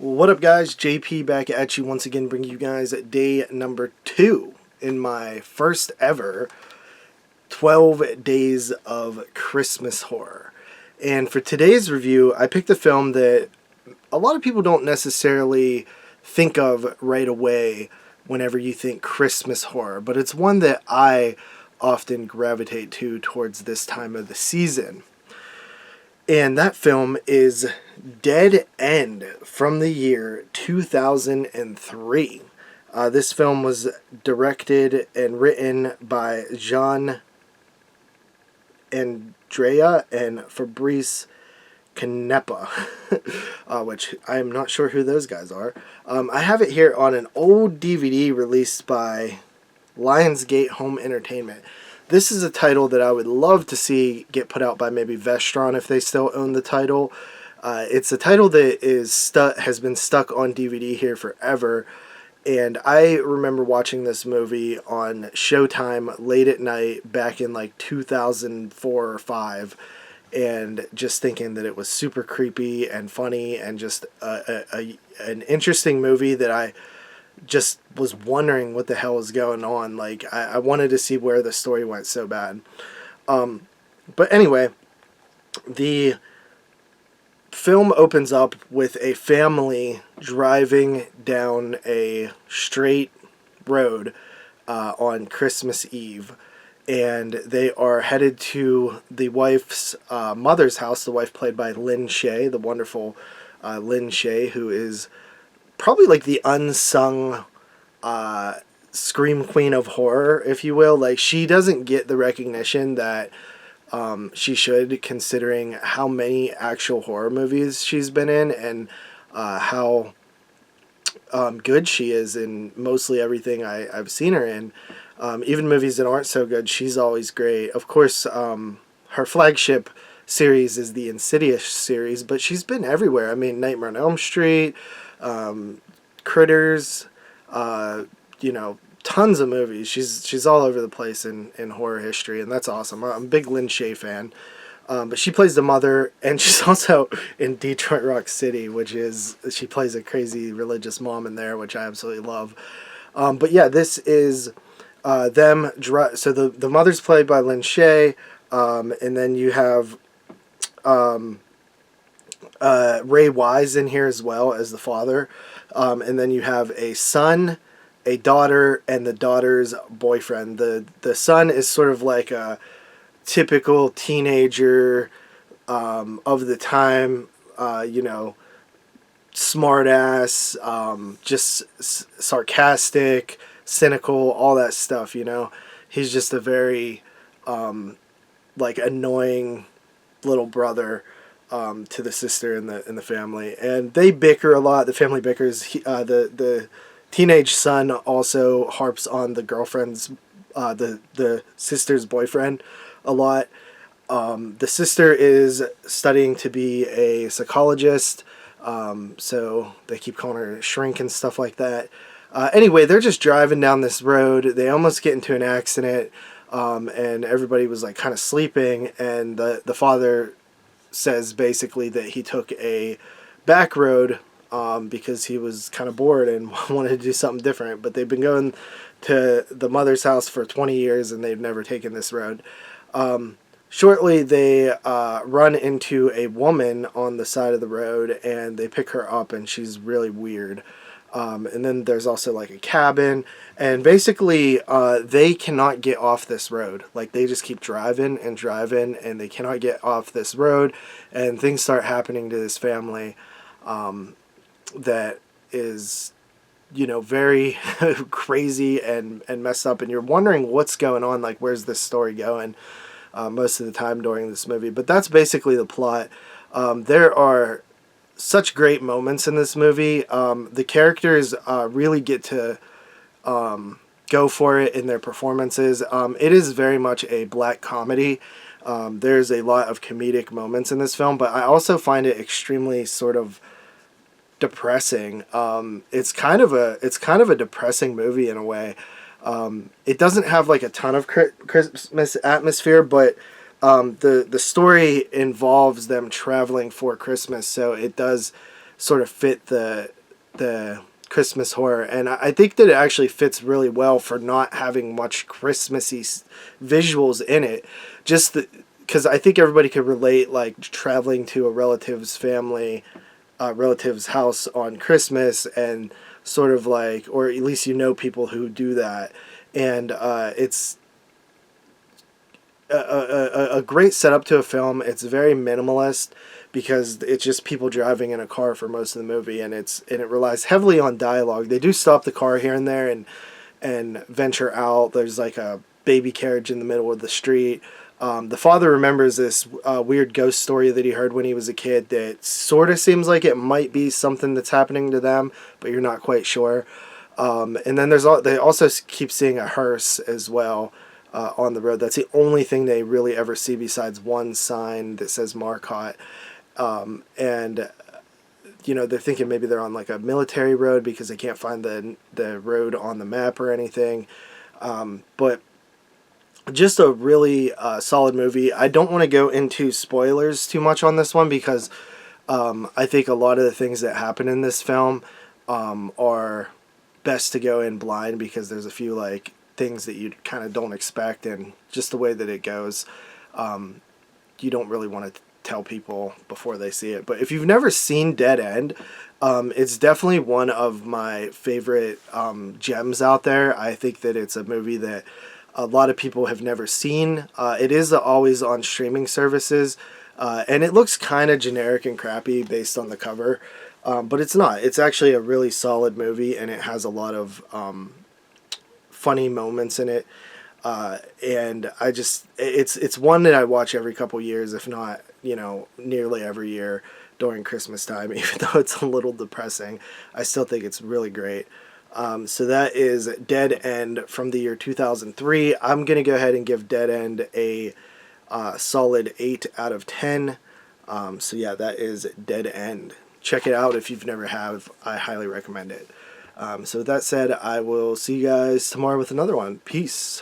What up, guys? JP back at you once again, bringing you guys day number 2 in my first ever 12 Days of Christmas Horror. And for today's review, I picked a film that a lot of people don't necessarily think of right away whenever you think Christmas horror, but it's one that I often gravitate to towards this time of the season. And that film is Dead End from the year 2003. This film was directed and written by Jean Andrea and Fabrice Canepa, which I am not sure who those guys are. I have it here on an old DVD released by Lionsgate Home Entertainment. This is a title that I would love to see get put out by maybe Vestron if they still own the title. It's a title that has been stuck on DVD here forever, and I remember watching this movie on Showtime late at night back in like 2004 or 5, and just thinking that it was super creepy and funny and just an interesting movie that I just was wondering what the hell was going on. Like, I wanted to see where the story went so bad. But anyway, the film opens up with a family driving down a straight road on Christmas Eve. And they are headed to the wife's mother's house, the wife played by Lynn Shay, the wonderful Lynn Shay, who is probably like the unsung scream queen of horror, if you will. Like, she doesn't get the recognition that she should, considering how many actual horror movies she's been in and how good she is in mostly everything I've seen her in. Even movies that aren't so good, she's always great. Of course, her flagship series is the Insidious series, but she's been everywhere. I mean, Nightmare on Elm Street, Critters, tons of movies. She's all over the place in horror history, and that's awesome. I'm a big Lynn Shay fan. But she plays the mother, and she's also in Detroit Rock City, she plays a crazy religious mom in there, which I absolutely love. But yeah, this is so the mother's played by Lynn Shay, and then you have Ray Wise in here as well as the father. And then you have a son, a daughter, and the daughter's boyfriend. The son is sort of like a typical teenager of the time, smart ass, just sarcastic, cynical, all that stuff, He's just a very annoying little brother to the sister in the family, and they bicker a lot. The family bickers. The teenage son also harps on the girlfriend's, the sister's boyfriend a lot. The sister is studying to be a psychologist, so they keep calling her shrink and stuff like that. Anyway, they're just driving down this road. They almost get into an accident, and everybody was like kind of sleeping, and the father says basically that he took a back road because he was kind of bored and wanted to do something different. But they've been going to the mother's house for 20 years and they've never taken this road. Shortly, they run into a woman on the side of the road, and they pick her up, and she's really weird. And then there's also like a cabin, and basically they cannot get off this road. Like, they just keep driving and driving, and they cannot get off this road, and things start happening to this family that is, very crazy and messed up, and you're wondering what's going on, like, where's this story going most of the time during this movie. But that's basically the plot. There are such great moments in this movie. The characters really get to go for it in their performances. It is very much a black comedy. There's a lot of comedic moments in this film, but I also find it extremely sort of depressing. It's kind of a depressing movie in a way. It doesn't have like a ton of Christmas atmosphere, but the story involves them traveling for Christmas, so it does sort of fit the the Christmas horror, and I think that it actually fits really well for not having much Christmassy visuals in it. Just because I think everybody could relate, like traveling to a relative's house on Christmas, and sort of like, or at least people who do that, and it's a great setup to a film. It's very minimalist because it's just people driving in a car for most of the movie, and it relies heavily on dialogue. They do stop the car here and there and venture out. There's like a baby carriage in the middle of the street. The father remembers this weird ghost story that he heard when he was a kid that sort of seems like it might be something that's happening to them, but you're not quite sure. And then they also keep seeing a hearse as well on the road. That's the only thing they really ever see besides one sign that says Marcotte. And they're thinking maybe they're on like a military road because they can't find the road on the map or anything. But just a really solid movie. I don't want to go into spoilers too much on this one because I think a lot of the things that happen in this film are best to go in blind, because there's a few like things that you kind of don't expect, and just the way that it goes, you don't really want to tell people before they see it. But if you've never seen Dead End, it's definitely one of my favorite gems out there. I think that it's a movie that a lot of people have never seen. It is always on streaming services, and it looks kind of generic and crappy based on the cover, but it's not. It's actually a really solid movie, and it has a lot of funny moments in it, and it's one that I watch every couple years, if not nearly every year during Christmas time. Even though it's a little depressing, I still think it's really great. So that is Dead End from the year 2003. I'm going to go ahead and give Dead End a solid 8 out of 10. So yeah, that is Dead End. Check it out if you've never have. I highly recommend it. So with that said, I will see you guys tomorrow with another one. Peace.